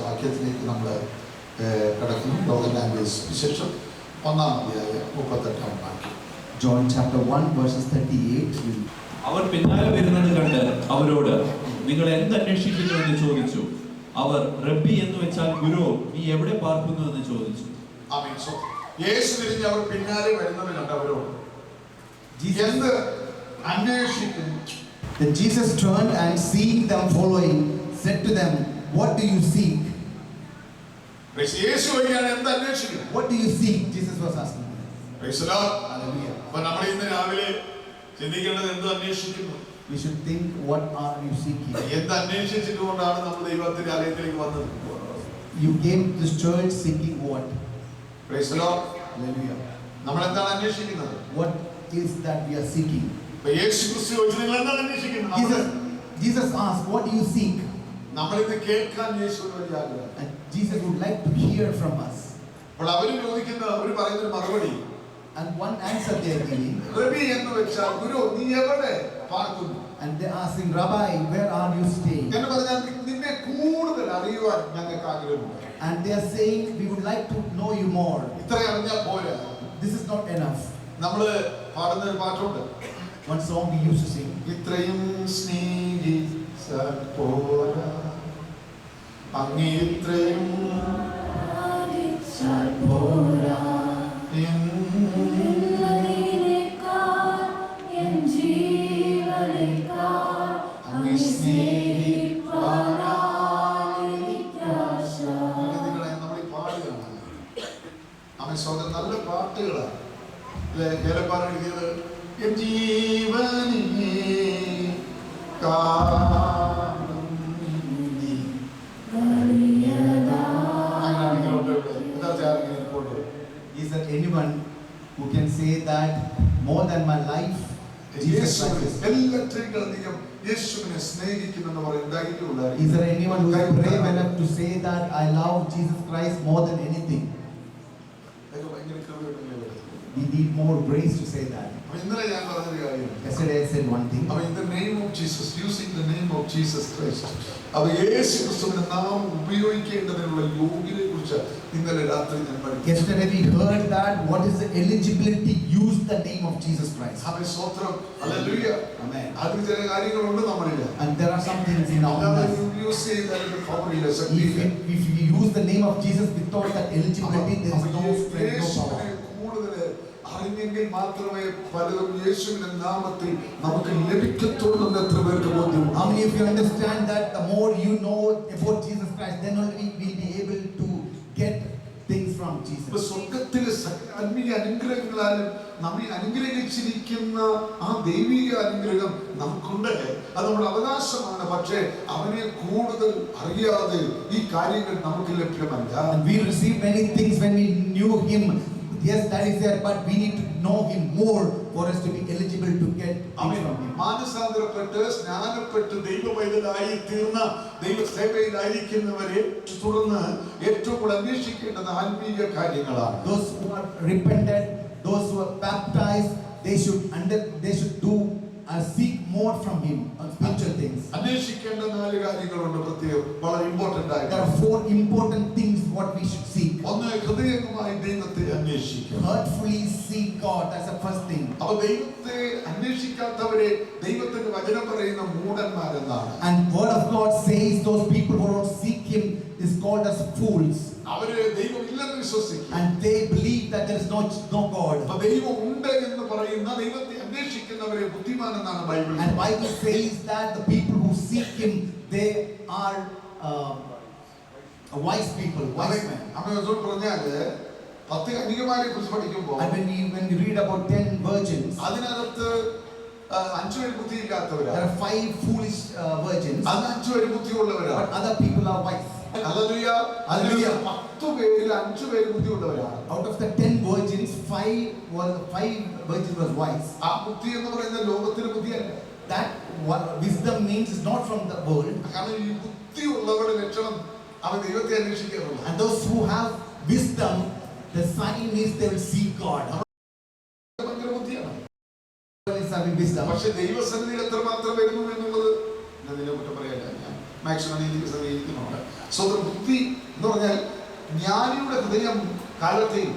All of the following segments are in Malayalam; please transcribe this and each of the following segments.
വാക്യത്തിലേക്ക് നമ്മൾ കിടക്കുന്നു. ലോകൽ ലാംഗ്വേജ് വിശേഷം 1-38 വാക്യം. John chapter 1 verses 38. അവർ പിന്നാലെ വരുന്നത് കണ്ട് അവരോട് നിങ്ങൾ എന്ത് അന്വേഷിക്കുന്നു എന്ന് ചോദിച്ചു. അവർ റബ്ബി എന്ന് വെച്ചാൽ ഗുരു, നീ എവിടെ പാർക്കുന്നു എന്ന് ചോദിച്ചു. ആമേൻ. യേശു തിരിഞ്ഞ് അവർ പിന്നാലെ വരുന്നത് കണ്ട് അവരോട് എന്ത് അന്വേഷിക്കുന്നു. Then Jesus turned and seeing them following said to them, what do you seek? യേശു വഴിയാണ് എന്ത് അന്വേഷിക്കുന്നു. What do you seek? Jesus was asking. Praise the Lord. Hallelujah. അപ്പോൾ നമ്മൾ ഇന്ന് രാവിലെ ചിന്തിക്കേണ്ടത് എന്ത് അന്വേഷിക്കുന്നു. We should think, what are you seeking? എന്ത് അന്വേഷിച്ചിട്ടുകൊണ്ടാണ് നമ്മൾ ദൈവത്തിന്റെ ആലയത്തിലേക്ക് വന്നത്. You came to this church seeking what? Praise the Lord. Hallelujah. നമ്മൾ എന്താണ് അന്വേഷിക്കുന്നത്. What is that we are seeking? യേശു ക്രിസ്തു ചോദിച്ചു നിങ്ങൾ എന്താണ് അന്വേഷിക്കുന്നത്. Jesus asked, what do you seek? നമ്മൾ ഇന്ന് കേൾക്കാൻ യേശുവിന് വലിയ ആഗ്രഹം. And Jesus would like to hear from us. അപ്പോൾ അവർ ചോദിക്കുന്ന അവർ പറയുന്ന ഒരു മറുപടി. And one answer they are giving. റബ്ബി എന്ന് വെച്ചാൽ ഗുരു, നീ എവിടെ പാർക്കുന്നു. And they are asking, Rabbi, where are you staying? എന്ന് പറഞ്ഞാൽ നിന്നെ കൂടുതൽ അറിയുവാൻ ഞങ്ങൾക്ക് ആഗ്രഹമുണ്ട്. And they are saying, we would like to know you more. ഇത്രയും അറിഞ്ഞാൽ പോരാ. This is not enough. നമ്മൾ പാടുന്ന ഒരു പാട്ടുണ്ട്. One song we used to sing. ഇത്രയും സ്നേഹിച്ചാൽ പോരാ, അങ്ങേ ഇത്രയും ആദിച്ചാൽ പോരാ, എന്നതിനേക്കാൾ എൻ ജീവനേക്കാൾ അങ്ങേ സ്നേഹിപ്പാനായി എനിക്കാശ. നമ്മൾ ഈ പാടുകയാണ്. അവൻ സ്വന്തം നല്ല പാട്ടുകളാണ്. ഏലപ്പാറ എഴുതിയത് എൻ ജീവനേ കാണും നീ. Is there anyone who can say that more than my life? Jesus Christ. Is there anyone who is brave enough to say that I love Jesus Christ more than anything? We need more grace to say that. Yesterday I said one thing. In the name of Jesus, using the name of Jesus Christ. Yesterday we heard that what is the eligibility, use the name of Jesus Christ. Hallelujah. Amen. And there are some things in our life. If we use the name of Jesus without that eligibility, there is no strength, no power. അറിഞ്ഞെങ്കിൽ മാത്രമേ പലതും യേശുവിന്റെ നാമത്തിൽ നമുക്ക് ലഭിക്കത്തുള്ളൂ എന്ന് എത്ര പേർക്ക് ബോധ്യം. How many of you understand that the more you know about Jesus Christ, then only we will be able to get things from Jesus. സ്വർഗ്ഗത്തിലെ ആത്മീയ അനുഗ്രഹങ്ങളാലും നമ്മെ അനുഗ്രഹിച്ചിരിക്കുന്ന ആ ദൈവിക അനുഗ്രഹം നമുക്കുണ്ട്. അത് നമ്മുടെ അവകാശമാണ്. പക്ഷേ അവനെ കൂടുതൽ അറിയാതെ ഈ കാര്യങ്ങൾ നമുക്ക് ലഭ്യമല്ല. We receive many things when we knew him. yes, that is there, but we need to know Him more for us to be eligible to get things from Him. മാനസാന്തരപ്പെട്ട് സ്നാനപ്പെട്ട് ദൈവവൈതലായി തീർന്ന ദൈവസേവയിലായിരിക്കുന്നവരെ തുടർന്ന് ഏറ്റവും കൂടുതൽ അന്വേഷിക്കേണ്ടത് ആത്മീയ കാര്യങ്ങളാണ്. Those who are repented, those who are baptized, they should do seek more from Him on spiritual things. അന്വേഷിക്കേണ്ട 4 കാര്യങ്ങളുണ്ട് പ്രത്യേകം വളരെ ഇമ്പോർട്ടന്റ് ആയിട്ട്. There are 4 important things what we should seek. ഒന്ന് ഹൃദയംഗമായി ദൈവത്തെ അന്വേഷിക്കുക. Heartfully seek God. That's the first thing. അപ്പോൾ ദൈവത്തെ അന്വേഷിക്കാത്തവരെ ദൈവത്തിന്റെ വചനം പറയുന്ന മൂഢന്മാരെന്നാണ്. And word of God says those people who don't seek Him is called as fools. അവര് ദൈവം ഇല്ലെന്ന് വിശ്വസിക്കും. And they believe that there is no God. അപ്പോൾ ദൈവം ഉണ്ട് എന്ന് പറയുന്ന ദൈവത്തെ അന്വേഷിക്കുന്നവരെ ബുദ്ധിമാനെന്നാണ് Bible. And Bible says that the people who seek Him, they are wise people, wise men. അമ്മ പറഞ്ഞാല് 10 കന്യകമാരെ കുറിച്ച് പഠിക്കുമ്പോൾ And when we read about 10 virgins, അതിനകത്ത് 5 പേര് ബുദ്ധിയില്ലാത്തവരാണ്. there are 5 foolish virgins, അത് 5 പേര് ബുദ്ധിയുള്ളവരാണ്. but other people are wise. Hallelujah. Hallelujah. 10 പേരിൽ 5 പേര് ബുദ്ധിയുള്ളവരാണ്. Out of the 10 virgins, 5 virgins was wise. ആ ബുദ്ധി എന്ന് പറയുന്ന ലോകത്തിന്റെ ബുദ്ധിയല്ല. That wisdom means is not from the world. കാരണം ഈ ബുദ്ധിയുള്ളവരുടെ ലക്ഷണം അവൻ ദൈവത്തെ അന്വേഷിക്കാറുള്ളൂ. And those who have wisdom, the sign is they will seek God. ഭയങ്കര ബുദ്ധിയാണ്. Is having wisdom. പക്ഷെ ദൈവസന്നിധിയിൽ എത്രമാത്രം വരുന്നു എന്നുള്ളത് ഞാൻ നിന്നെ കുറ്റം പറയല്ല. ഞാൻ മാക്സിമം ദൈവസന്നിധിയിൽ ഇരിക്കുന്നുണ്ട്. സ്വന്തം ബുദ്ധി എന്ന് പറഞ്ഞാൽ ജ്ഞാനിയുടെ ഹൃദയം കാലത്തെയും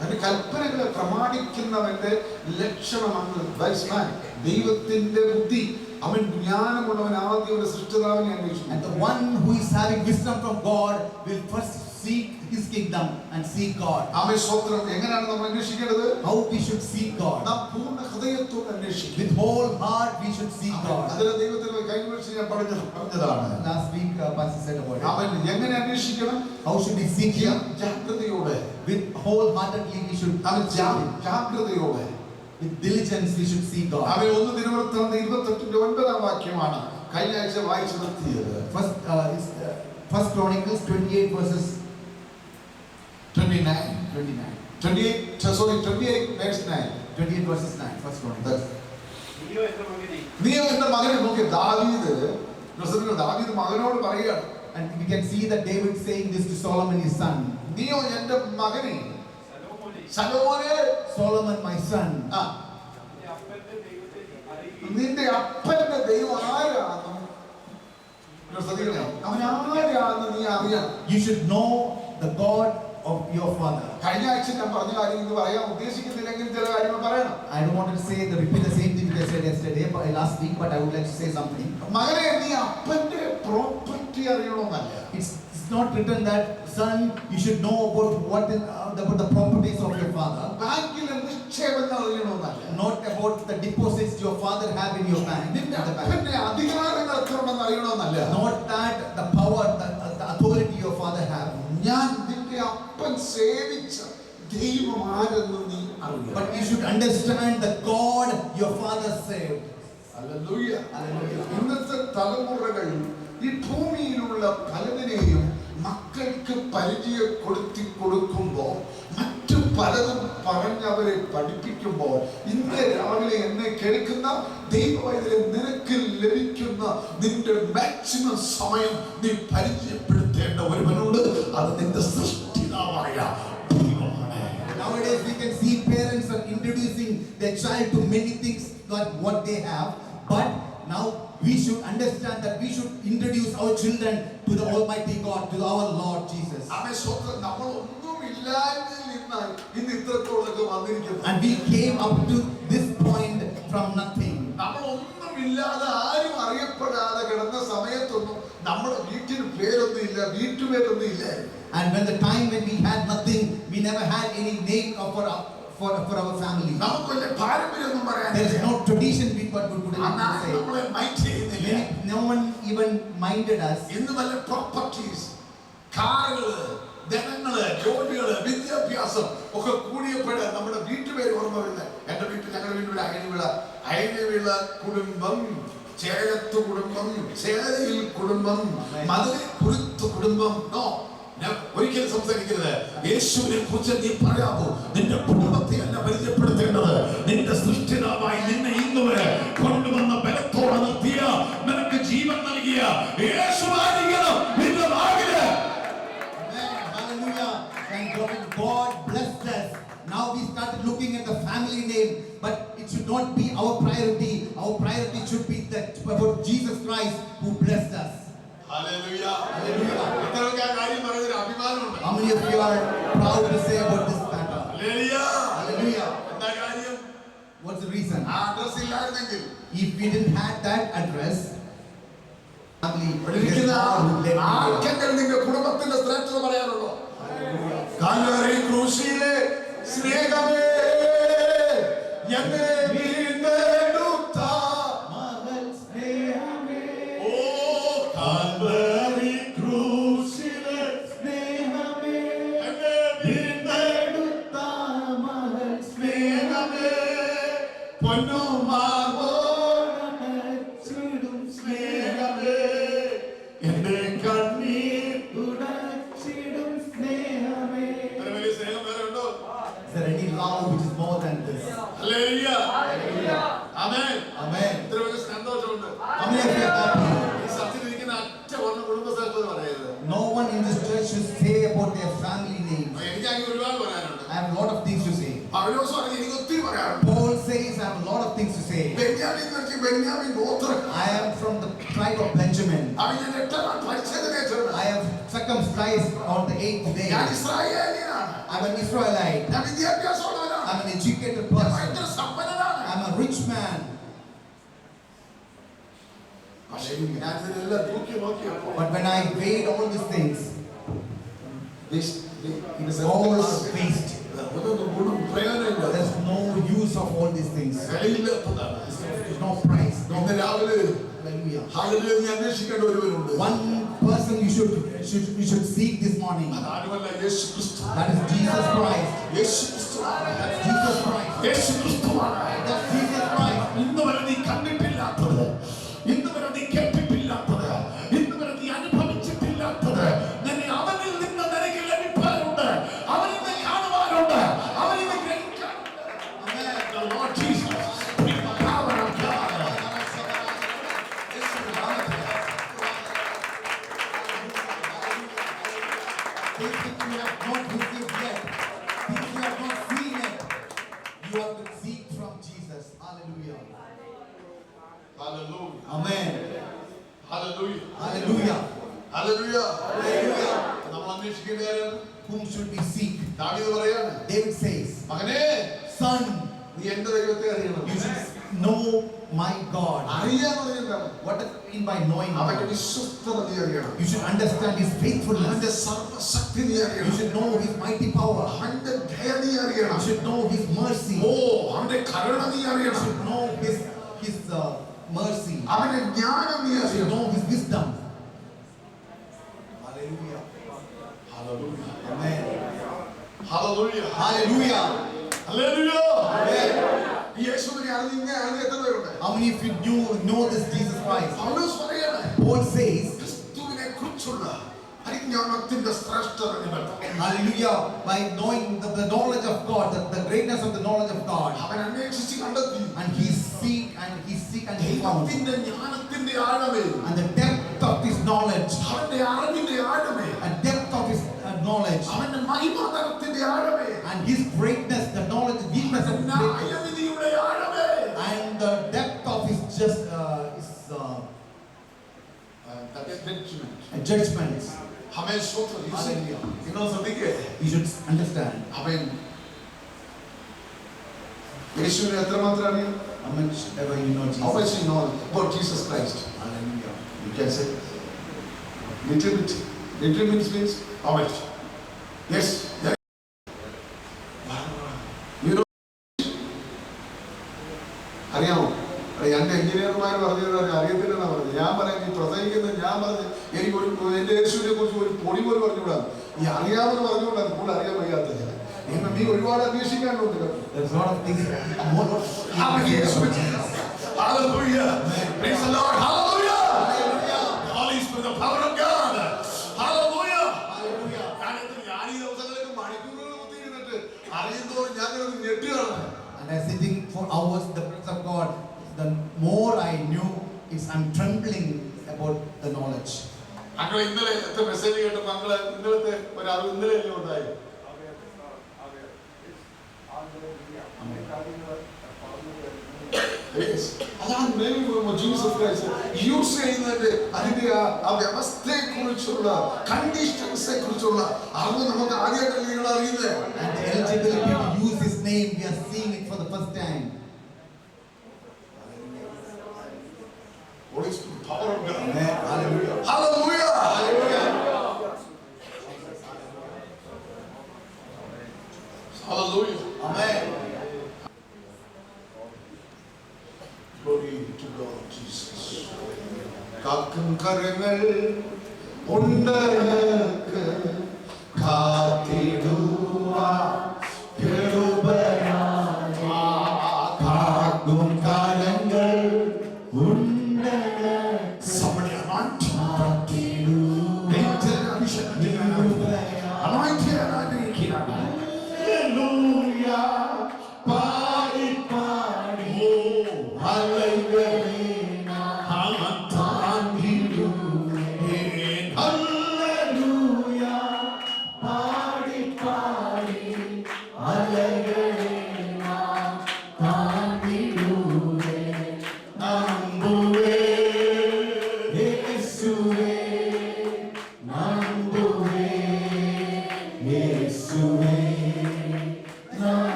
തന്റെ കൽപ്പനകളെ പ്രമാണിക്കുന്നവന്റെ ലക്ഷണമാണ് wise man. ദൈവത്തിന്റെ ബുദ്ധി. അവൻ ജ്ഞാനമുള്ളവൻ ആദ്യം ഒരു സൃഷ്ടിതാവിനെ അന്വേഷിക്കും. And the one who is having wisdom from God will first seek His kingdom and seek God. അവൻ സ്വത്രം എങ്ങനെയാണ് നമ്മൾ അന്വേഷിക്കേണ്ടത്? How we should seek God? നാം പൂർണ്ണ ഹൃദയത്തോടെ അന്വേഷിക്കും. With whole heart we should seek God. അതിന് ദൈവത്തിന് കൈവരിച്ച് ഞാൻ പറഞ്ഞതാണ്. Last week Pastor said about it. അവൻ എങ്ങനെ അന്വേഷിക്കണം? How should we seek Him? ജാഗ്രതയോടെ. With wholeheartedly we should അവൻ seek Him. ജാഗ്രതയോടെ. With diligence we should seek God. അവൻ 1 ദിനവൃത്താന്തം 28-ാം വാക്യമാണ് കഴിഞ്ഞ ആഴ്ച വായിച്ചു നിർത്തിയത്. First Chronicles 28 verses 29 verse 9. 28 verses 9. First Chronicles. നീയോ എന്റെ മകനെ നോക്കി. ദാവീദ് മകനോട് പറയുകയാണ്. And we can see that David saying this to Solomon his son. നീയോ എന്റെ മകനെ ശലോമോനെ, Solomon my son. നിന്റെ അപ്പന്റെ ദൈവം ആരാണെന്ന് അവൻ ആരാണെന്ന് നീ അറിയണം. You should know the God of your father. കഴിഞ്ഞ ആഴ്ച ഞാൻ പറഞ്ഞ കാര്യം ഇത് പറയാൻ ഉദ്ദേശിക്കുന്നില്ലെങ്കിൽ ചില കാര്യങ്ങൾ പറയണം. I don't want to say repeat the same thing I said yesterday, last week, but I would like to say something. മകനെ നീ അപ്പന്റെ property അറിയണമെന്നല്ല. It's not written that son you should know about the properties of your father. ബാങ്കിലെ നിക്ഷേപങ്ങൾ അറിയണമെന്നല്ല. Not about the deposits your father have in your bank. നിന്റെ അപ്പന്റെ അധികാരങ്ങൾ എത്രയുണ്ടെന്ന് അറിയണമെന്നല്ല. Not that the power, the authority your father have. ഞാൻ നിന്റെ അപ്പൻ സേവിച്ച ദൈവം ആരെന്ന് നീ അറിയണം. But you should understand the God your father saved. Hallelujah. Hallelujah. ഇന്നത്തെ തലമുറകൾ ഈ ഭൂമിയിലുള്ള പലതിനെയും മക്കൾക്ക് പരിചയപ്പെടുത്തി കൊടുക്കുമ്പോൾ മറ്റു പലതും പറഞ്ഞവരെ പഠിപ്പിക്കുമ്പോൾ ഇന്ന് രാവിലെ എന്നെ കേൾക്കുന്ന ദൈവവൈദ്യരെ നിനക്ക് ലഭിക്കുന്ന നിന്റെ മാക്സിമം സമയം നീ പരിചയപ്പെടുത്തേണ്ട ഒരുവനോട് അത് നിന്റെ സൃഷ്ടിതാവായ ദൈവമാണ്. Nowadays we can see parents are introducing their child to many things like what they have, but now we should understand that we should introduce our children to the Almighty God, to our Lord Jesus. And we came up to this point from nothing. And when the time when we had nothing, we never had any name for our family. There is no tradition what we could say. No one even minded us. properties, cars, ധനങ്ങള്, ജോലികള്, വിദ്യാഭ്യാസം ഒക്കെ കൂടിയപ്പോഴേ നമ്മുടെ വീട്ടുപേര് ഓർമ്മ വരുന്നത്. എന്റെ വീട്ടിൽ ഞങ്ങളുടെ വീട്ടിൽ അയനിവിള കുടുംബം, ചേലത്ത് കുടുംബം, ചേലയിൽ കുടുംബം, മധുരൈ കുരുത്ത് കുടുംബം. ഒരിക്കലും സംസാരിക്കരുത്. യേശുവിനെ കുറിച്ച് നീ പറയാമോ? നിന്റെ കുടുംബത്തെ അല്ല പരിചയപ്പെടുത്തേണ്ടത്, നിന്റെ സൃഷ്ടിതാവായി നിന്നെ ഇന്നുവരെ കൊണ്ടുവന്ന ബലത്തോടെ നിർത്തിയ, നിനക്ക് ജീവൻ നൽകിയ യേശുവായിരിക്കണം നിന്റെ നാവില്. Hallelujah. And God blessed us. Now we started looking at the family name, but it should not be our priority. Our priority should be that about Jesus Christ who blessed us. Hallelujah. Hallelujah. ഇത്രയൊക്കെ ആ കാര്യം പറയുന്നതിൽ അഭിമാനമുണ്ട്. How many of you are proud to say about this matter? Hallelujah. Hallelujah. എന്താ കാര്യം? What's the reason? ആ അഡ്രസ് ഇല്ലായിരുന്നെങ്കിൽ, If we didn't have that address, family, ഇരിക്കുന്ന Hallelujah. ആർക്കെങ്കിലും നിന്റെ കുടുംബത്തിന്റെ ശ്രേഷ്ഠത പറയാനുള്ളൂ? കാൽവരി ക്രൂശിലെ സ്നേഹമേ, എന്നെ വീണ്ടെടുത്ത മകൾ സ്നേഹമേ, ഓ കാൽവരി ക്രൂശിലെ സ്നേഹമേ, എന്നെ വീണ്ടെടുത്ത മകൾ സ്നേഹമേ, പൊന്നുമാർവോടണച്ചിടും സ്നേഹമേ, എന്റെ കണ്ണീർ ഉടച്ചിടും സ്നേഹമേ. ഒരു വലിയ സ്നേഹം വേറെ ഉണ്ടോ? Is there any love which is more than this? Hallelujah. Amen. Amen. ഇത്ര വലിയ സന്തോഷമുണ്ട്. How many of you are happy? ഈ സത്യത്തിൽ ഇരിക്കുന്ന ഒറ്റ ഒന്ന് കുടുംബശ്രേഷ്ഠത പറയരുത്. No one in this church should say about their family names. എനിക്കാണെങ്കിൽ ഒരുപാട് പറയാനുണ്ട്. I have a lot of things to say. പൗലോസ് പറഞ്ഞു എനിക്ക് ഒത്തിരി പറയാനുണ്ട്. Paul says I have a lot of things to say. ബെന്യാമീൻ എന്ന് വെച്ചാൽ ബെന്യാമീൻ ഗോത്രം. I am from the tribe of Benjamin. അവൻ ഞാൻ 8ാം നാൾ പരിച്ഛേദന ഏറ്റെടുത്തു. I have circumcised on the 8th day. ഞാൻ ഇസ്രായേലിയനാണ്. I'm an Israelite. ഞാൻ വിദ്യാഭ്യാസമുള്ളവനാണ്. I'm an educated ഞാൻ person. ഭയങ്കര സമ്പന്നനാണ്. I'm a rich man. പക്ഷേ ഞാൻ ഇതിനെല്ലാം തൂക്കി നോക്കിയപ്പോൾ But when I weighed all these things, it is all waste. ഒന്നും ഗുണം പ്രയോജനമില്ല. There's no use of all these things. വിലയില്ലാത്തതാണ്. There's no price. ഇന്ന് രാവിലെ Hallelujah. ഹല്ലേലൂയ നീ അന്വേഷിക്കേണ്ട ഒരുവനുണ്ട്. One person you should seek this morning. അതാരുമല്ല, യേശു ക്രിസ്തു. That is Jesus Christ. യേശു ക്രിസ്തുവാണ്. Jesus Christ. യേശു ക്രിസ്തുവാണ്. That's Jesus Christ. ഇന്ന് വരെ നീ കണ്ടിട്ടില്ലാത്തത്, ഇന്ന് വരെ നീ കേട്ടിട്ടില്ലാത്തത്, ഇന്ന് വരെ നീ അനുഭവിച്ചിട്ടില്ലാത്തത് നിന്നെ അവനിൽ നിന്ന് നിനക്ക് ലഭിക്കാനുണ്ട്. അവനിൽ നിന്ന് കാണുവാനുണ്ട്. അവനിൽ നിന്ന് ഗ്രഹിക്കാനുണ്ട്. Amen. The Lord Jesus, in the power of God. Things which you have not received yet, things you have not seen yet, you have to seek from Jesus. Hallelujah. Hallelujah. Amen. Hallelujah. Hallelujah. Hallelujah. Hallelujah. നമ്മൾ അന്വേഷിക്കേണ്ടത് Whom should we seek? ദാവീദ് പറയാണ്, David says, മകനേ Son, നീ എന്റെ ദൈവത്തെ അറിയണം. you should know my God. അറിയാന്ന് പറഞ്ഞാൽ What does it mean by knowing അവന്റെ God? വിശ്വസ്തത നീ അറിയണം. You should understand His faithfulness. അവന്റെ സർവ്വശക്തി നീ You അറിയണം. should know His mighty power. അവന്റെ ദയ നീ അറിയണം. You should know His mercy. ഓ അവന്റെ കരുണ നീ You അറിയണം. should know His mercy. അവന്റെ ജ്ഞാനം നീ You should അറിയണം. know His wisdom. Hallelujah. Hallelujah. Amen. Hallelujah. Hallelujah. Hallelujah. Amen. യേശുവിനെ അറിഞ്ഞ എത്ര പേരുണ്ട്? How many of you know this Jesus Christ? പൗലോസ് പറയാണ്, Paul says, ക്രിസ്തുവിനെ കുറിച്ചുള്ള പരിജ്ഞാനത്തിന്റെ ശ്രേഷ്ഠത നിമിത്തം Hallelujah, by knowing the knowledge of God, the greatness of the knowledge of God, അവൻ അന്വേഷിച്ച് കണ്ടെത്തി. and he seek and he found, ദൈവത്തിന്റെ ജ്ഞാനത്തിന്റെ ആഴമേ, and the depth of his knowledge, അവന്റെ അറിവിന്റെ ആഴമേ, and depth of his knowledge, അവന്റെ മഹിമാതരത്തിന്റെ ആഴമേ, and his greatness, the knowledge, the deepness of his greatness, ന്യായവിധിയുടെ ആഴമേ, and the depth of his judgments. അവൻ സ്വന്തം Hallelujah. നിങ്ങൾ ശ്രദ്ധിക്കേ, You should understand അവൻ യേശുവിനെ എത്രമാത്രം അറിയാം? how much ever you know How much Jesus. you know about Jesus Christ? Hallelujah. You can say little bit. Little bit means how much? Yes. You know, അറിയാമോ? എന്റെ എഞ്ചിനീയർമാർ പറഞ്ഞത് അറിയത്തില്ലെന്നാ പറഞ്ഞത്. ഞാൻ പറയുന്നത് ഈ പ്രസംഗിക്കുന്നത് ഞാൻ പറഞ്ഞത് എനിക്ക് എന്റെ യേശുവിനെ കുറിച്ച് ഒരു പൊടി പോലും പറഞ്ഞുകൂടാ. ഈ അറിയാമെന്ന് പറഞ്ഞുകൊണ്ടാണ് കൂടുതൽ അറിയാൻ വയ്യാത്ത ഞാൻ. നീ ഒരുപാട് അന്വേഷിക്കാനുണ്ട് കേട്ടോ. There's a lot of things more. Hallelujah. Praise the Lord. Hallelujah. Hallelujah. The Holy Spirit, the power of God. Hallelujah. Hallelujah. അറിയുന്നതോറും ഞാനത് ഞെട്ടിയാണ്. And I sitting for hours in the presence of God, the more I knew, I'm trembling about the knowledge. അങ്ങനെ ഇന്നലെ എത്ര മെസ്സേജ് കേട്ടപ്പോൾ ഞങ്ങള് ഇന്നലത്തെ ഒരു അറിവ് ഇന്നലെ അല്ലേ ഉണ്ടായി. അതാണ് ജീസസ് ക്രൈസ്റ്റ് യൂസ് ചെയ്യുന്നതിന്റെ അതിന്റെ ആ വ്യവസ്ഥയെ കുറിച്ചുള്ള കണ്ടീഷൻസിനെ കുറിച്ചുള്ള അറിവ് നമുക്ക് ആദ്യമായിട്ടല്ലേ നിങ്ങൾ അറിയുന്നത്. And the eligibility to use His name, we are seeing it for the first time. Holy Spirit, power of God. Amen. Hallelujah. Hallelujah. Hallelujah. Hallelujah. Amen. Glory to God, Jesus. കാക്കും കരങ്ങൾ ഉണ്ടക്ക് കാത്തിടുവാൻ കാക്കും കാലങ്ങൾ Somebody anointing. Hallelujah. പാടി പാടി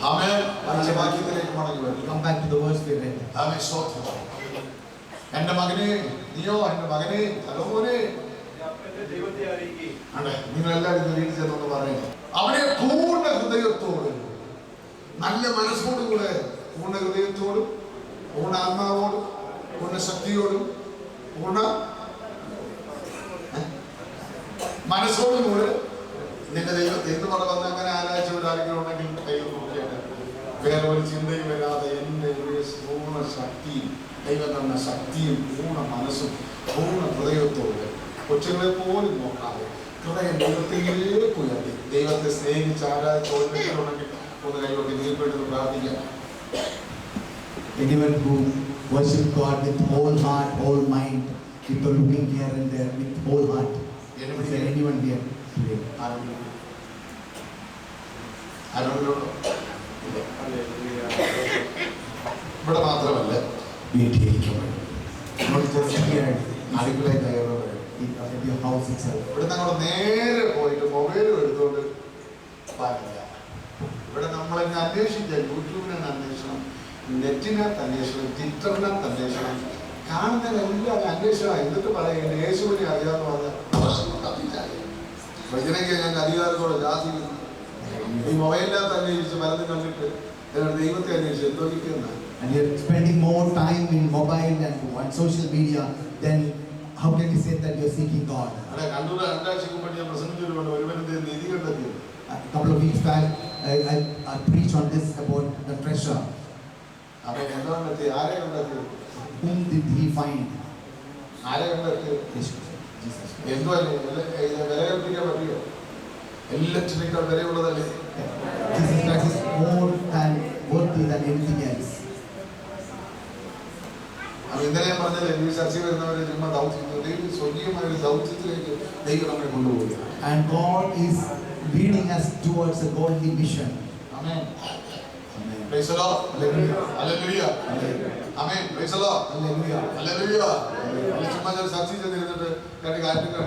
Amen. അതിന്റെ വാക്യത്തിലേക്ക് മടങ്ങി വരും. Come back to the verse we read. ആമേൻ. സ്തോത്രം. എന്റെ മകനെ നീയോ എന്റെ മകനെ തലമോനെ അതെ നിങ്ങളെല്ലാവരും വീട്ടിൽ ചെന്നൊന്ന് പറയുന്നു. അവനെ പൂർണ്ണ ഹൃദയത്തോട് നല്ല മനസ്സോടുകൂടെ പൂർണ്ണ ഹൃദയത്തോടും പൂർണ്ണ ആത്മാവോടും പൂർണ്ണ ശക്തിയോടും പൂർണ്ണ മനസ്സോടും കൂടെ നിന്റെ ദൈവത്തെ എന്ത് പറയുന്ന അങ്ങനെ ആരാധിച്ചവരാരെങ്കിലും ഉണ്ടെങ്കിൽ ദൈവം നോക്കിയാണ് വേറെ ഒരു ചിന്തയും വരാതെ എൻ്റെ ഒരു പൂർണ്ണ ശക്തിയും ദൈവം തന്ന ശക്തിയും പൂർണ്ണ മനസ്സും പൂർണ്ണ ഹൃദയത്തോടെ കൊച്ചുങ്ങളെ പോലും നോക്കാതെ ഹൃദയം ദൈവത്തിലേക്ക് ഉയർത്തി ദൈവത്തെ സ്നേഹിച്ച് ആരാധിച്ചുണ്ടെങ്കിൽ ഒന്ന് കൈകൊട്ടി നീർപ്പെടുത്ത് പ്രാർത്ഥിക്കാം. Anyone who worship God with whole heart, whole mind, people looking here and there with whole heart. Is there anyone here today? ഇവിടെ മാത്രമല്ല വീട്ടിലിരിക്കുമ്പോൾ not just here, അടുക്കളയിൽ കയറുന്നത് at your house itself. ഇവിടെ ഞങ്ങൾ നേരെ പോയിട്ട് മൊബൈലും എടുത്തുകൊണ്ട് പാടില്ല. ഇവിടെ നമ്മളെന്നെ അന്വേഷിക്കുക, യൂട്യൂബിനെ അന്വേഷണം, നെറ്റിനകത്ത് അന്വേഷണം, ട്വിറ്ററിനകത്ത് അന്വേഷണം, കാണുന്നതെല്ലാം അന്വേഷണം. എന്നിട്ട് പറയുന്നത് യേശുവിനെ അറിയാമെന്ന് പറഞ്ഞാൽ വചനയ്ക്ക് ഞങ്ങൾക്ക് അധികാരത്തോടെ ജാതി ഈ മൊബൈലിനകത്ത് അന്വേഷിച്ച് പലതും കണ്ടിട്ട് ദൈവത്തെ അന്വേഷിച്ച് എന്തോന്നിക്കുന്ന. And you're spending more time in mobile and on social media, then how can you say that you're seeking God? അതെ കണ്ടൂടെ രണ്ടാഴ്ചക്ക് മുമ്പ് ഞാൻ പ്രസംഗിച്ചിട്ടുണ്ട് ഒരുവന്റെ നീതി കണ്ടെത്തിയത്. A couple of weeks back, I preached on this about the treasure. അവൻ എന്താ കണ്ടെത്തി? ആരെ കണ്ടെത്തിയത്? Whom did he find? ആരെ കണ്ടെത്തിയത്? Jesus. എന്തോ വില കൽപ്പിക്കാൻ പറ്റിയോ? എല്ലാറ്റിനേക്കാൾ വിലയുള്ളതല്ലേ? Jesus Christ is more than worthy than anything else. ഇന്നലെ ഞാൻ പറഞ്ഞത് ഈ ചർച്ചയിൽ വരുന്നവരെ ചുമ്മാ ദൗത്യം സ്വർഗീയമായ ഒരു ദൗത്യത്തിലേക്ക് ദൈവം നമ്മെ കൊണ്ടുപോവുകയാണ്. And God is leading us towards a godly mission. Amen. Praise the Lord. Hallelujah. Amen. Praise the Lord. Hallelujah. Hallelujah. ചുമ്മാ ഞാൻ ചർച്ച ചെയ്തിരുന്നിട്ട് രണ്ട് കാര്യങ്ങൾ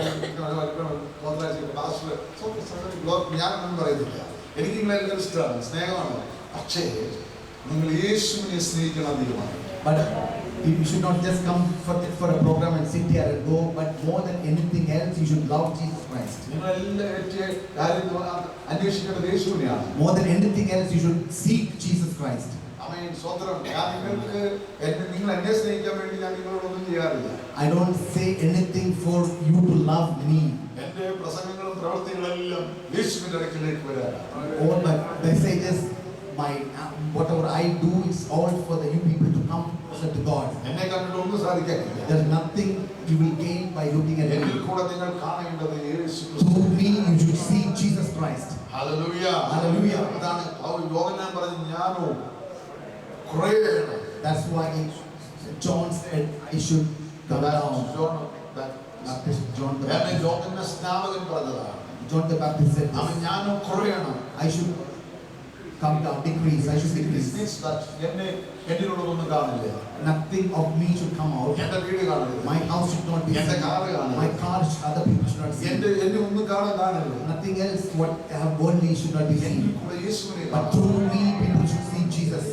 ഞാനൊന്നും പറയുന്നില്ല. എനിക്ക് നിങ്ങളെല്ലാം ഇഷ്ടമാണ്, സ്നേഹമാണ്. പക്ഷേ നിങ്ങൾ യേശുവിനെ സ്നേഹിക്കണം തീരുമാനം. But you should not just come for a program and sit here and go, but more than anything else, you should love Jesus Christ. അന്വേഷിക്കേണ്ടത് യേശുവിനെയാണ്. More than anything else, you should seek Jesus Christ. ആമേൻ. സ്വതന്ത്രം. ഞാൻ നിങ്ങൾക്ക് നിങ്ങൾ എന്നെ സ്നേഹിക്കാൻ വേണ്ടി ഞാൻ നിങ്ങളോടൊന്നും ചെയ്യാറില്ല. I don't say anything for you to love me. എന്റെ പ്രസംഗങ്ങളും പ്രവർത്തികളെല്ലാം യേശുവിന്റെ അടുക്കിലേക്ക് വരാനാണ്. All my messages, whatever I do, it's all for the you people to come to answer to God. എന്നെ കണ്ടിട്ട് ഒന്നും സാധിക്കാനില്ല. There's nothing you will gain by looking at എന്നിൽ me. കൂടെ നിങ്ങൾ കാണേണ്ടത് യേശു Through ക്രിസ്തു. me, you should see Jesus Christ. Hallelujah. Hallelujah. അതാണ് യോഹന്നാൻ പറഞ്ഞു, ഞാനോ കുറയണം. That's why John said he should come down. John the എന്നെ Baptist. യോഹന്നാൻ സ്നാപകൻ പറഞ്ഞതാണ്. John the Baptist said അവൻ this. ഞാനോ കുറയണം. I should come down, decrease. I should This decrease. means that എന്നിലുള്ളതൊന്നും കാണില്ല. Nothing of me should come out. എന്റെ വീട് കാണില്ല. My house should not be എന്റെ seen. കാറ് കാണില്ല. My car, other people should not see. എന്നെ ഒന്നും കാണില്ല. Nothing else what I have worldly should not be എന്നിൽ seen. കൂടെ യേശുവിനെ But കാണണം. through me, people should see Jesus.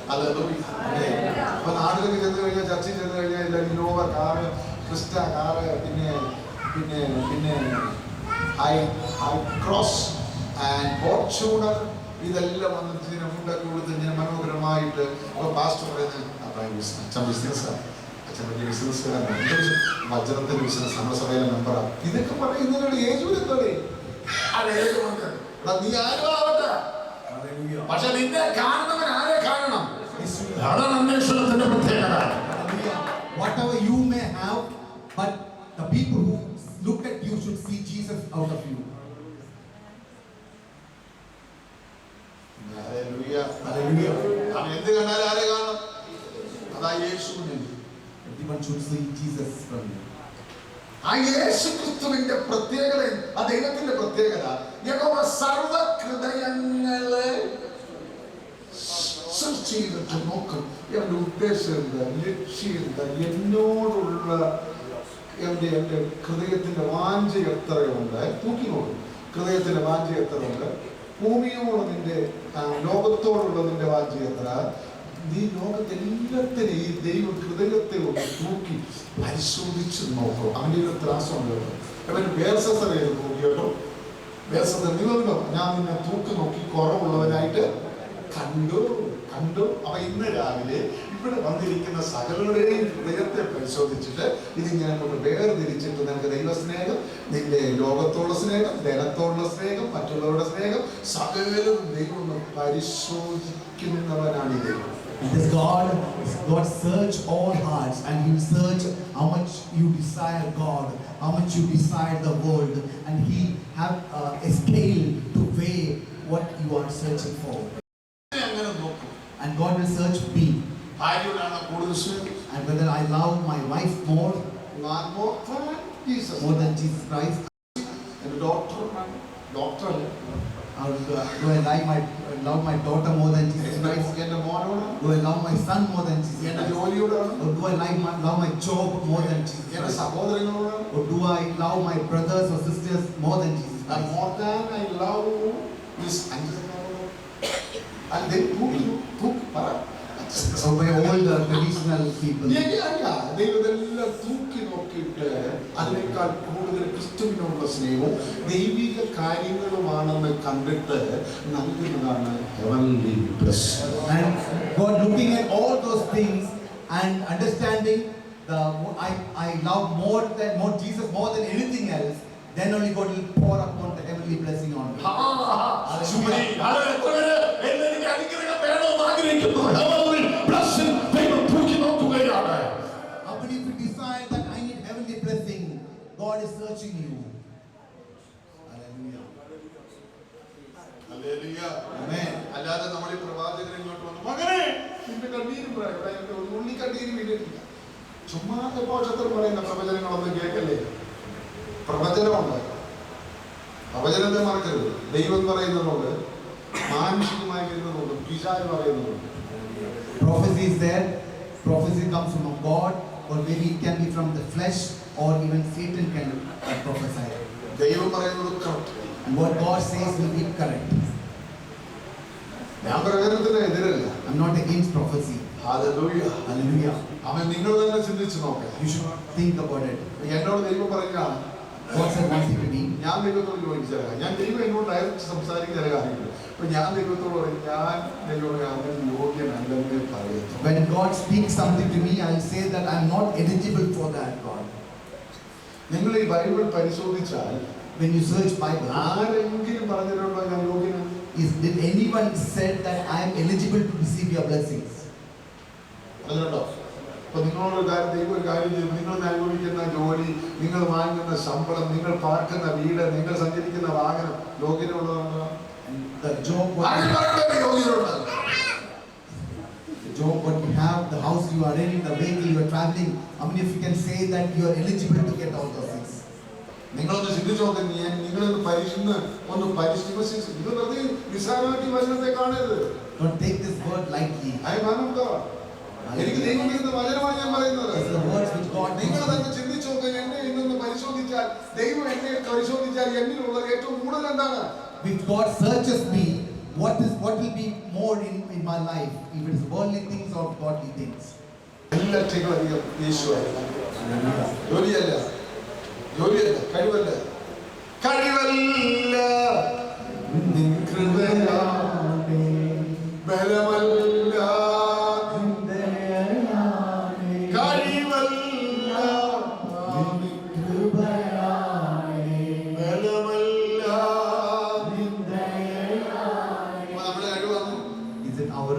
Hallelujah. അപ്പൊ നാട്ടിലൊക്കെ ചെന്ന് കഴിഞ്ഞാൽ, ചർച്ചയിൽ ചെന്ന് കഴിഞ്ഞാൽ എല്ലാം ഇന്നോവ കാറ്, ക്രിസ്റ്റ കാറ്, പിന്നെ പിന്നെ പിന്നെ ക്രോസ് ആൻഡ് ഫോർച്യൂണർ, ഇതെല്ലാം വന്നിട്ട് ഇങ്ങനെ ഫുഡൊക്കെ കൊടുത്ത് ഇങ്ങനെ മനോഹരമായിട്ട്. അപ്പൊ പാസ്റ്റർ പറയുന്നത് അച്ഛൻ ബിസിനസ്സാണ്, അച്ഛൻ വലിയ ബിസിനസ്സുകാരനാണ്, വജ്രത്തിന്റെ ബിസിനസ്, നമ്മുടെ സഭയിലെ മെമ്പറാണ്. ഇതൊക്കെ പറയുന്നതിനോട് യേശുവിനെന്തോടെ നീ ആരും ആവട്ടെ, പക്ഷെ നിന്നെ കാണുന്നവൻ ആരെ കാണണം? അതാണ് അന്വേഷണത്തിന്റെ പ്രത്യേകത. Whatever you may have, but the people who look at you should see Jesus out of you. Hallelujah. Hallelujah. അവൻ എന്ത് കണ്ടാലും ആരെ കാണണം? അതാ യേശുവിനെ. Everyone should see Jesus from you. ആ യേശു ക്രിസ്തുവിന്റെ പ്രത്യേകത, ആ ദൈവത്തിന്റെ പ്രത്യേകത, യഹോവ സർവ്വ ഹൃദയങ്ങളെ സെർച്ച് ചെയ്തിട്ട് നോക്കും. എന്റെ ഉദ്ദേശം എന്താ, ലക്ഷ്യം എന്താ, എന്നോടുള്ള എന്റെ ഹൃദയത്തിന്റെ വാഞ്ച എത്രയുണ്ട്, തൂക്കി നോക്കും. ഹൃദയത്തിന്റെ വാഞ്ച എത്രയുണ്ട്, ഭൂമിയോട് നിന്റെ ലോകത്തോടുള്ള നിന്റെ വാഞ്ച എത്ര, നീ ലോകത്തെല്ലാത്തിനും ഈ ദൈവ ഹൃദയത്തെ ഒന്ന് തൂക്കി പരിശോധിച്ച് നോക്കും. അവൻ്റെ ഒരു ത്രാസമുണ്ട് കേട്ടോ. അവന് ബേൽസസർ ചെയ്ത് നോക്കി കേട്ടോ. ബേൽസസർ നിങ്ങളോ, ഞാൻ നിന്നെ തൂക്കി നോക്കി കുറവുള്ളവനായിട്ട് കണ്ടു. അപ്പൊ ഇന്ന് രാവിലെ ഇവിടെ വന്നിരിക്കുന്ന സകലരുടെയും ഹൃദയത്തെ പരിശോധിച്ചിട്ട് ഇതിങ്ങനെ നമുക്ക് വേർതിരിച്ചിട്ട് നിനക്ക് ദൈവസ്നേഹം, നിന്റെ ലോകത്തോടുള്ള സ്നേഹം, ധനത്തോടുള്ള സ്നേഹം, മറ്റുള്ളവരുടെ സ്നേഹം, സകലരും ദൈവം പരിശോധിക്കുന്നവനാണ് ഈ ദൈവം. Because God search all hearts, and He will search how much you desire God, how much you desire the world, and He have a scale to weigh what you are searching for. അങ്ങനെ നോക്കും. And God will search me, ഭാര്യയോടാണ് കൂടുതൽ സ്നേഹം, and whether I love my wife more Jesus, than Jesus Christ, എന്റെ ഡോക്ടറല്ല, or do I love my daughter more than Jesus Christ? എന്റെ മോനോട്, Do I love my son more than Jesus എന്റെ Christ? ജോലിയോടാണ്, Or do I love my job more than Jesus എന്റെ Christ? സഹോദരങ്ങളോടാണ്. Or do I love my brothers or sisters more than Jesus And Christ? more than I love this, and then പറ. So by all the traditional people. ദൈവം ഇതെല്ലാം തൂക്കി നോക്കിയിട്ട് അതിനേക്കാൾ കൂടുതൽ ക്രിസ്തുവിനോടുള്ള സ്നേഹവും ദൈവിക കാര്യങ്ങളുമാണെന്ന് കണ്ടിട്ട് നൽകുന്നതാണ് heavenly blessing. And God looking at all those things and understanding I love more Jesus more than anything else, then only God will pour upon the heavenly blessing on me. But if you decide that I need heavenly blessing, God is searching you. Hallelujah. Hallelujah. Amen. അല്ലാതെ നമ്മൾ ഈ പ്രവാചകൻ ഇങ്ങോട്ട് വന്നു, മകനെ നിന്റെ കണ്ണീരും ഉള്ളി കണ്ണീരും വീണിട്ടില്ല. ചുമ്മാ പോഷത്തിൽ പറയുന്ന പ്രവചനങ്ങളൊന്നും കേൾക്കല്ലേ. പ്രവചനമുണ്ട്, പ്രവചനത്തെ മറക്കരുത്. ദൈവം പറയുന്നതുകൊണ്ട്, മാനുഷികമായി വരുന്നതുകൊണ്ട്, പിശാച് പറയുന്നതുകൊണ്ട്. Prophecy is there. Prophecy comes from God, or maybe it can be from the flesh, or even Satan can prophesy. ദൈവം പറയുന്നത് correct. And what God says will be correct. ഞാൻ പ്രവചനത്തിന് എതിരല്ല. I'm not against prophecy. Hallelujah. Hallelujah. അവൻ നിങ്ങൾ തന്നെ ചിന്തിച്ചു നോക്കാം. You should think about it. എന്നോട് ദൈവം പറഞ്ഞാണ്, God said one thing to me. ഞാൻ ദൈവത്തോട് ചോദിച്ചാൽ, ഞാൻ ദൈവം എന്നോട് ഡയറക്റ്റ് സംസാരിക്കുന്ന ചില കാര്യങ്ങൾ. അപ്പൊ ഞാൻ ദൈവത്തോട് പറയും, ഞാൻ ദൈവത്തോട് അങ്ങനെ യോഗ്യനല്ലെന്നേ പറയുന്നു. When God speaks something to me, I'll say that I'm not eligible for that, God. നിങ്ങൾ ഈ ബൈബിൾ പരിശോധിച്ചാൽ When you search Bible, ആരെങ്കിലും പറഞ്ഞിട്ടുണ്ടോ ഞാൻ യോഗ്യനാണ്? did anyone said that I am eligible to receive your blessings? അതുകൊണ്ടോ അപ്പൊ നിങ്ങളോട് ദൈവം ഒരു കാര്യം ചെയ്യും. നിങ്ങൾ അനുഭവിക്കുന്ന ജോലി, നിങ്ങൾ വാങ്ങുന്ന ശമ്പളം, നിങ്ങൾ പാർക്കുന്ന വീട്, നിങ്ങൾ സഞ്ചരിക്കുന്ന വാഹനം യോഗ്യതയുള്ളതാണ്. The job what you have, the house you are in, the vehicle you are traveling, how many of you can say that you are eligible to get all those things? നിങ്ങളൊന്ന് ചിന്തിച്ചു നോക്കാൻ, നിങ്ങളൊന്ന് പരിശ്രമിച്ച് നിങ്ങൾ വെറുതെ നിസ്സാരമായിട്ട് വചനത്തെ കാണരുത്. Don't take this word lightly. എനിക്ക് ദൈവം ഇന്ന് വചനമാണ് ഞാൻ പറയുന്നത്. It's the words which God നിങ്ങൾ തന്നെ ചിന്തിച്ചു നോക്കാൻ, എന്നെ ഇന്നൊന്ന് പരിശോധിച്ചാൽ, ദൈവം എന്നെ പരിശോധിച്ചാൽ എന്നിലുള്ള ഏറ്റവും കൂടുതൽ എന്താണ്? If God searches me, what will be more in my life? If it is worldly things or godly things? എല്ലാറ്റിനും അധികം യേശുവാണ്. ജോലിയല്ല, കഴിവല്ല നിൻ കൃപയാണേ, ബലമല്ല നിൻ ദയയാണേ, കഴിവല്ല നിൻ കൃപയാണേ, ബലമല്ല നിൻ ദയയാണേ. നമ്മുടെ കഴിവാണ്. Is it our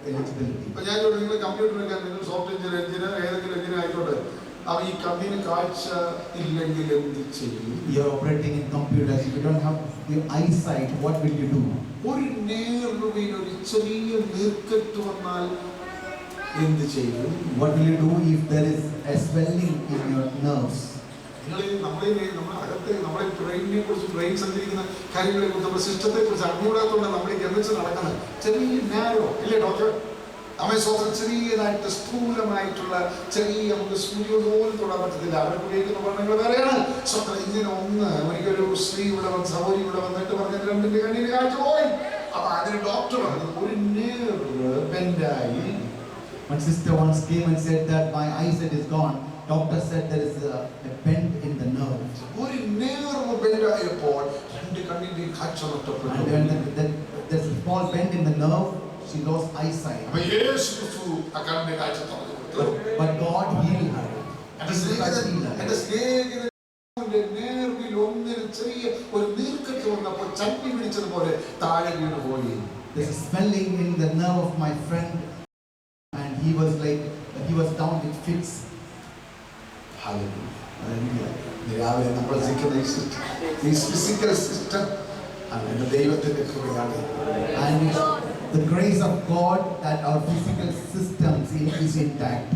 eligibility? ഇപ്പൊ ഞാൻ നിങ്ങൾ കമ്പ്യൂട്ടർ എടുക്കാൻ, നിങ്ങൾ സോഫ്റ്റ്വെയർ എഞ്ചിനീയർ ഏതെങ്കിലും എഞ്ചിനീയർ ആയിക്കോട്ടെ, അവ ഈ കണ്ണിന് കാഴ്ച ഇല്ലെങ്കിൽ എന്ത് ചെയ്യും? You are operating in computers. If you don't have your eyesight, what will you do? ഒരു നേർവയിൽ ഒരു ചെറിയ നീർക്കെട്ട് വന്നാൽ എന്ത് ചെയ്യും? What will you do if there is a swelling in your nerves? നമ്മുടെ അകത്തെ നമ്മുടെ ബ്രെയിനിനെ കുറിച്ച്, ബ്രെയിൻ സഞ്ചരിക്കുന്ന കാര്യങ്ങളെ കുറിച്ച്, നമ്മുടെ സിസ്റ്റത്തെ കുറിച്ച് അറിഞ്ഞുകൂടാത്തോണ്ട് നമ്മൾ ഗമിച്ച് നടക്കുന്നത് ചെറിയ നാരോ ഇല്ലേ ഡോക്ടർ? അമേസോത്ര ചെറിയതായിട്ട് സ്ഥൂലമായിട്ടുള്ള ചെറിയ നമുക്ക് സൂര്യോട് പോലും തൊടാൻ പറ്റത്തില്ല. അവരെ ഉപയോഗിക്കുന്ന പഠനങ്ങൾ വേറെയാണ്. സ്വത്ര ഇങ്ങനെ ഒരിക്കലൊരു സ്ത്രീ ഇവിടെ വന്ന്, സഹോദരി ഇവിടെ വന്നിട്ട് പറഞ്ഞത് രണ്ടിന്റെ കണ്ണിന് കാഴ്ച പോയി. അപ്പൊ അതിന് ഡോക്ടർ പറഞ്ഞത് ഒരു nerve ബെൻഡായി. My sister once came and said that my eyesight is gone. Doctor said there is a bend in the nerve. ഒരു നേർവ് ബെൻഡായപ്പോൾ രണ്ട് കണ്ണിന്റെ കാഴ്ച നഷ്ടപ്പെട്ടു. And when there's a small bend in the nerve, she lost eyesight. അപ്പൊ യേശു ക്രിസ്തു ആ കണ്ണിന്റെ കാഴ്ച തുറന്നു കൊടുത്തു. But God healed her. എന്റെ സ്നേഹിതന്റെ നേർവിൽ ഒന്നിന് ചെറിയ ഒരു നീർക്കെട്ട് വന്നപ്പോൾ ചട്ടി പിടിച്ചതുപോലെ താഴെ വീണ് പോയി. There's a swelling in the nerve of my friend, and he was down with fits. രാവിലെ നമ്മൾ ഈ ഫിസിക്കൽ സിസ്റ്റം അങ്ങനെ ദൈവത്തിന്റെ കൃപയാണ്. And the grace of God that our physical systems is intact.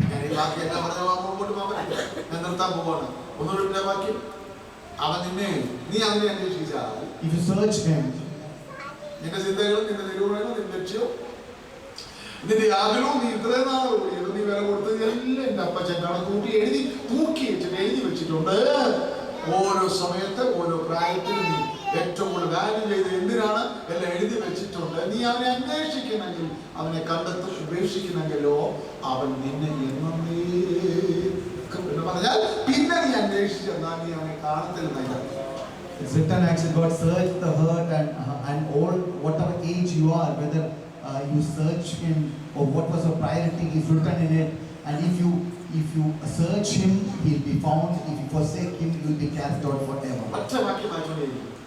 ഞാൻ നിർത്താൻ പോവാണ്. ഒന്നുകൂടെ വാക്യം, അവൻ നീ അവനെ അന്വേഷിച്ചാൽ, If you search him, നിന്റെ ചിന്തകളും നിന്റെ നിരൂപണങ്ങളും നിന്റെ ലക്ഷ്യവും നിന്റെ ആഗ്രഹവും നീ ഇത്രയും നാൾ ഓടിയത്, നീ വില കൊടുത്തത് എല്ലാം എന്റെ അപ്പച്ചൻ കണക്കൂട്ടി തൂക്കി വെച്ചിട്ടുണ്ട്. ഓരോ സമയത്ത് ഓരോ പ്രായത്തിൽ നീ ഏറ്റവും കൂടുതൽ വാല്യൂ ചെയ്ത് എന്തിനാണ് എല്ലാം എഴുതി വെച്ചിട്ടുണ്ട്. നീ അവനെ അന്വേഷിക്കണമെങ്കിൽ, അവനെ കണ്ടെത്തി ഉപേക്ഷിക്കണമെങ്കിലോ അവൻ നിന്നെ എന്ന് പറഞ്ഞാൽ പിന്നെ നീ അന്വേഷിച്ചെന്നാൽ നീ അവനെ കാണത്തില്ല. it's written actually God searched the hurt and all whatever age you are, whether you search him or what was your priority is written in it. And if you search him, he'll be found. If you forsake him, you'll be cast out forever.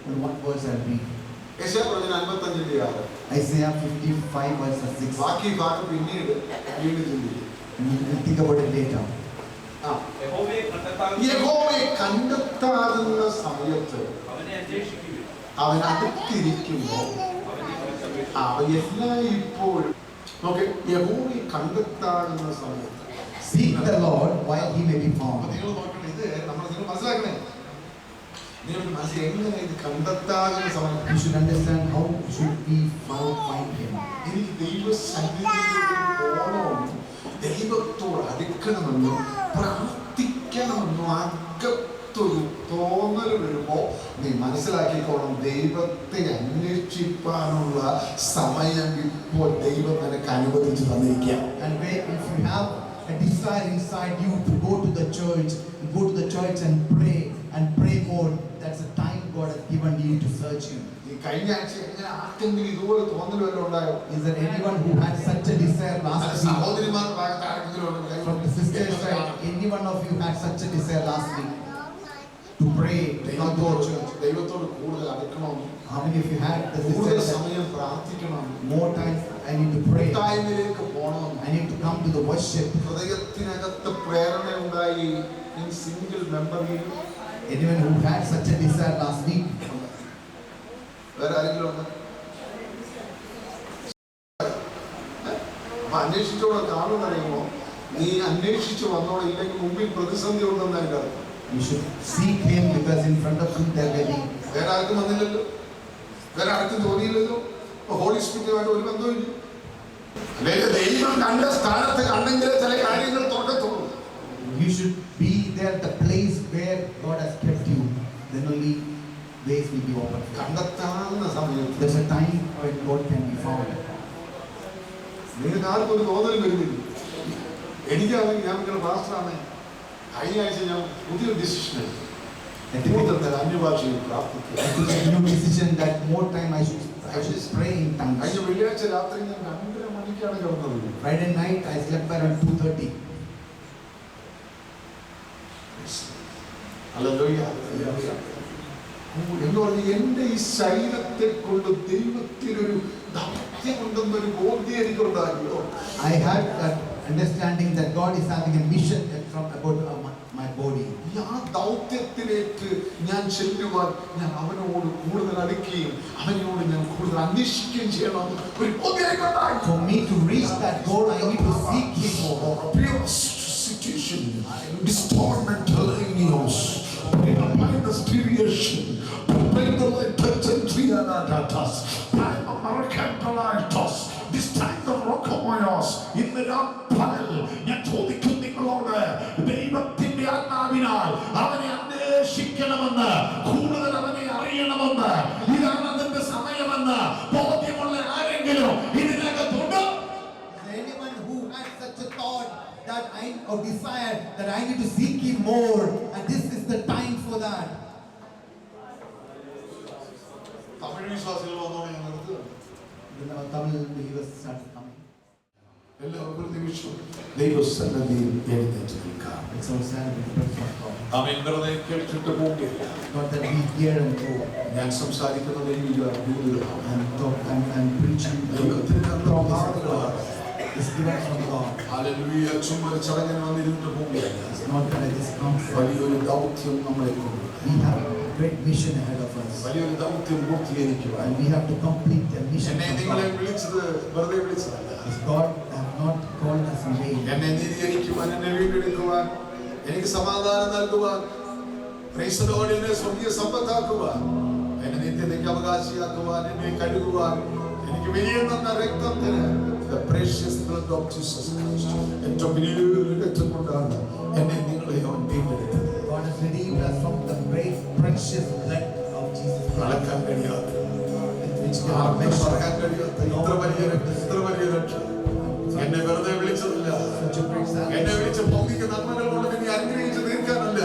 And what verse I read? Isaiah 55 verse 6. And we'll think about it later. യഹോവയെ കണ്ടെത്താകുന്ന സമയത്ത് അവൻ അടുത്തിരിക്കുമ്പോൾ അവയെല്ലാം ഇപ്പോഴും യഹോവയെ കണ്ടെത്താകുന്ന സമയത്ത് Seek the Lord while he may be found. നിങ്ങൾ നോക്കണം, ഇത് നിങ്ങൾ മനസ്സിലാക്കണേ. നിങ്ങൾ എങ്ങനെ ഇത് കണ്ടെത്താകുന്ന സമയം? You should understand how should we find him. എനിക്ക് ദൈവസന്നിധിയിലേക്ക് പോകണമെന്നും ദൈവത്തോട് അടുക്കണമെന്നും പ്രാർത്ഥിക്കണമെന്നും അകത്തൊരു തോന്നൽ വരുമ്പോൾ നീ മനസ്സിലാക്കിക്കോണം, ദൈവത്തെ അന്വേഷിപ്പാനുള്ള സമയം ഇപ്പോൾ ദൈവം നിനക്ക് അനുവദിച്ചു തന്നിരിക്കാം. And if you have a desire inside you to go to the church and pray more, that's the time God has given you to search him. കഴിഞ്ഞ ആഴ്ച എങ്ങനെ ആർക്കെങ്കിലും ഇതുപോലെ തോന്നൽ വല്ലതും ഉണ്ടായോ? Is there anyone who had such a desire last week? സഹോദരിമാരുടെ ഭാഗത്ത് ആരെങ്കിലും From the sister's side, any one of you had such a desire last week? to pray, to come to the church. ദൈവത്തോട് കൂടുതൽ അടുക്കണം, How many of you had the കൂടുതൽ desire that സമയം പ്രാർത്ഥിക്കണം, more time I need to pray, കൂട്ടായ്മയിലേക്ക് പോകണം, I need to come to the worship? ഹൃദയത്തിനകത്ത് പ്രേരണ ഉണ്ടായി single മെമ്പറിൽ? Anyone who had such a desire last week? വേറെ ആരെങ്കിലും ഉണ്ട്? അപ്പൊ അന്വേഷിച്ചോടെ കാണുന്നറിയുമോ, നീ അന്വേഷിച്ചു വന്നോടെ, ഇല്ലെങ്കിൽ മുമ്പിൽ പ്രതിസന്ധി ഉണ്ടെന്ന് അതിന്റെ അർത്ഥം. You should seek Him because in front of Him there will be. വേറെ ആർക്കും വന്നില്ലല്ലോ, വേറെ ആർക്കും തോന്നിയില്ലല്ലോ, ഹോളി സ്പിരിറ്റുമായിട്ട് ഒരു ബന്ധമില്ല. അല്ലെങ്കിൽ ദൈവം കണ്ട സ്ഥാനത്ത് കണ്ടെങ്കിലേ ചില കാര്യങ്ങൾ തുറക്കത്തുള്ളൂ. You should be there at the place where God has kept you. Then only ways will be open. കണ്ടെത്താവുന്ന സമയത്ത് There's a time when God can be found. നിങ്ങൾക്ക് ആർക്കും ഒരു തോന്നലും വരുന്നില്ല. എനിക്കാണെങ്കിൽ ഞാൻ നിങ്ങളുടെ പാസ്റ്ററാണ്, കഴിഞ്ഞ ആഴ്ച ഞാൻ പുതിയൊരു ഡിസിഷൻ എടുത്തു, കൂടുതൽ അന്യഭാഷയിൽ പ്രാർത്ഥിക്കുക. I took a new decision that more time I should pray in tongues. കഴിഞ്ഞ വെള്ളിയാഴ്ച രാത്രി ഞാൻ 2:30 മണിക്കാണ് കിടന്നത്. Friday night I slept around 2:30. Hallelujah. എന്ന് പറഞ്ഞ് എന്റെ ഈ ശരീരത്തെ കൊണ്ട് ദൈവത്തിനൊരു ദൗത്യമുണ്ടെന്നൊരു ബോധ്യം എനിക്കുണ്ടാകില്ലോ. I had that understanding that God is having a mission from about my body. ആ ദൗത്യത്തിലേക്ക് ഞാൻ ചെല്ലുവാൻ ഞാൻ അവനോട് കൂടുതൽ അടുക്കുകയും അവനോട് ഞാൻ കൂടുതൽ അന്വേഷിക്കുകയും ചെയ്യണം. ഒരു ബോധ്യം എനിക്കുണ്ടായി. For me to reach that goal, I need to seek Him more. Situation, distormental news, by the inspiration, by the touch and trianatas, by the Maracantalitos, this time the Rocomoyos, in the Rampal, ഞാൻ ചോദിക്കും നിങ്ങളോട്, ദൈവത്തിന്റെ ആത്മാവിനാൽ അവനെ അന്വേഷിക്കണമെന്ന്, കൂടുതൽ അവനെ അറിയണമെന്ന്, ഇതാണ് അതിന്റെ സമയമെന്ന് ബോധ്യമുള്ള ആരെങ്കിലും ഇതിനകത്തുണ്ടോ? Anyone who has such a thought that or desire that I need to seek Him more, and this is the time for that. Tamil വിശ്വാസികൾ വന്നോടെ ഞാൻ നിർത്തുകയാണ്. The Tamil believers started coming. എല്ലാവർക്കും ഒരു നിമിഷം ദൈവസന്നിധിയിൽ എഴുന്നേറ്റ് നിൽക്കാം. It's all sad in the presence of God. അവൻ വെറുതെ കേട്ടിട്ട് പോവുകയില്ല. Not that we hear and go ഞാൻ സംസാരിക്കുന്നത് and preaching. ദൈവത്തിന്റെ പ്രഭാതങ്ങളാണ്. It's given from God. Hallelujah. ചുമ്മാ ഒരു ചടങ്ങിന് വന്നിരുന്നിട്ട് പോവുകയില്ല. It's not that I just come for. വലിയൊരു ദൗത്യം നമ്മളെ കൊണ്ട്. We have a great mission ahead of us. വലിയൊരു ദൗത്യം പൂർത്തീകരിക്കുവാൻ. And we have to complete the mission. എന്നെ നിങ്ങളെ വിളിച്ചത് വെറുതെ വിളിച്ചതല്ല. God have not called us in vain. എന്നെ നീതീകരിക്കുവാൻ, എന്നെ വീണ്ടെടുക്കുവാൻ, എനിക്ക് സമാധാനം നൽകുവാൻ, പ്രൈസ് ദി ലോർഡ്, എന്നെ സ്വർഗീയ സമ്പത്താക്കുവാൻ, എന്നെ നിത്യതയ്ക്ക് അവകാശിയാക്കുവാൻ, എന്നെ കഴുകുവാൻ, എനിക്ക് വിലയുന്ന രക്തത്തിന്, the precious blood of Jesus Christ, ഏറ്റവും വലിയൊരു രക്തം കൊണ്ടാണ് എന്നെ നിങ്ങളെ അവൻ വീണ്ടെടുത്തത്. God has redeemed us from the great precious blood of Jesus Christ. അളക്കാൻ കഴിയാത്ത, Which cannot ആർക്കും measure. പറയാൻ കഴിയാത്ത ഇത്ര വലിയ രക്ഷ എന്നെ വെറുതെ വിളിച്ചതല്ല. Such a great എന്നെ salvation. വിളിച്ച ഭൗതിക നന്മകൾ കൊണ്ട് നിന്നെ അനുഗ്രഹിച്ച് തീർക്കാനല്ല.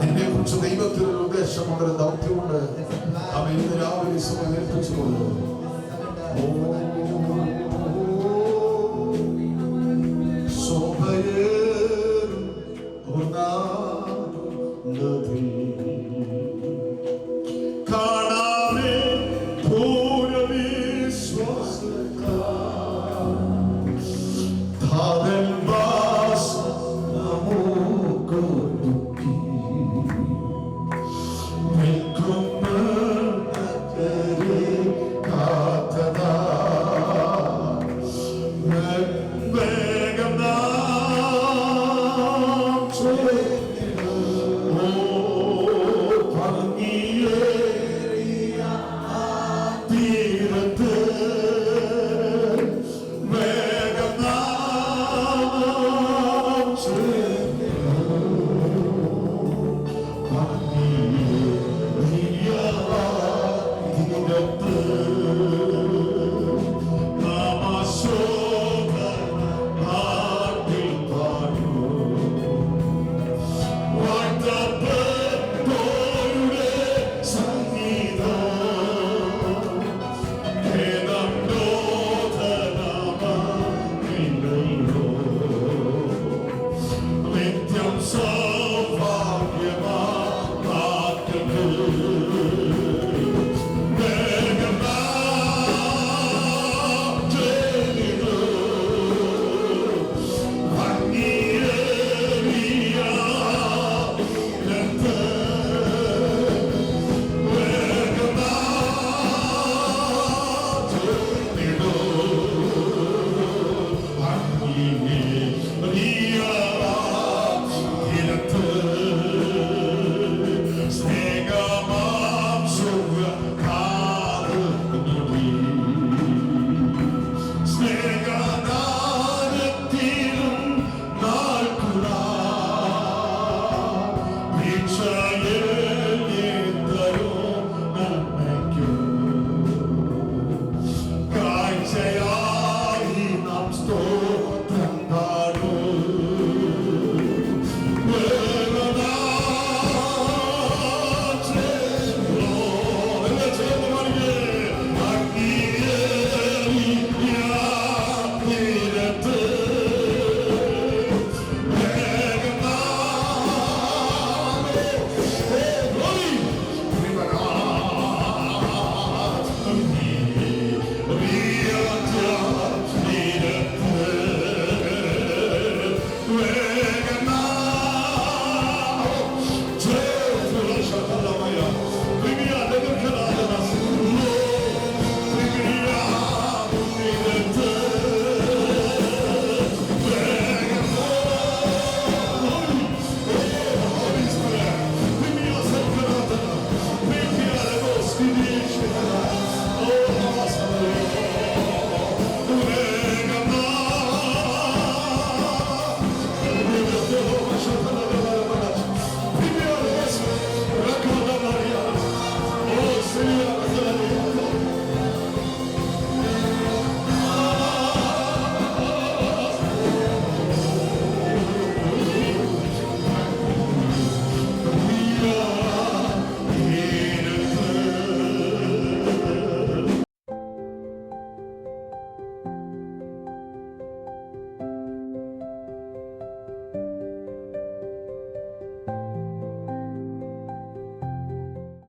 എന്നെ കുറിച്ച് ദൈവത്തിന് ഒരു ഉദ്ദേശമുണ്ട്, ഒരു ദൗത്യമുണ്ട്. അവൻ ഇന്ന് രാവിലെ സമയം ഏൽപ്പിച്ചുകൊണ്ട്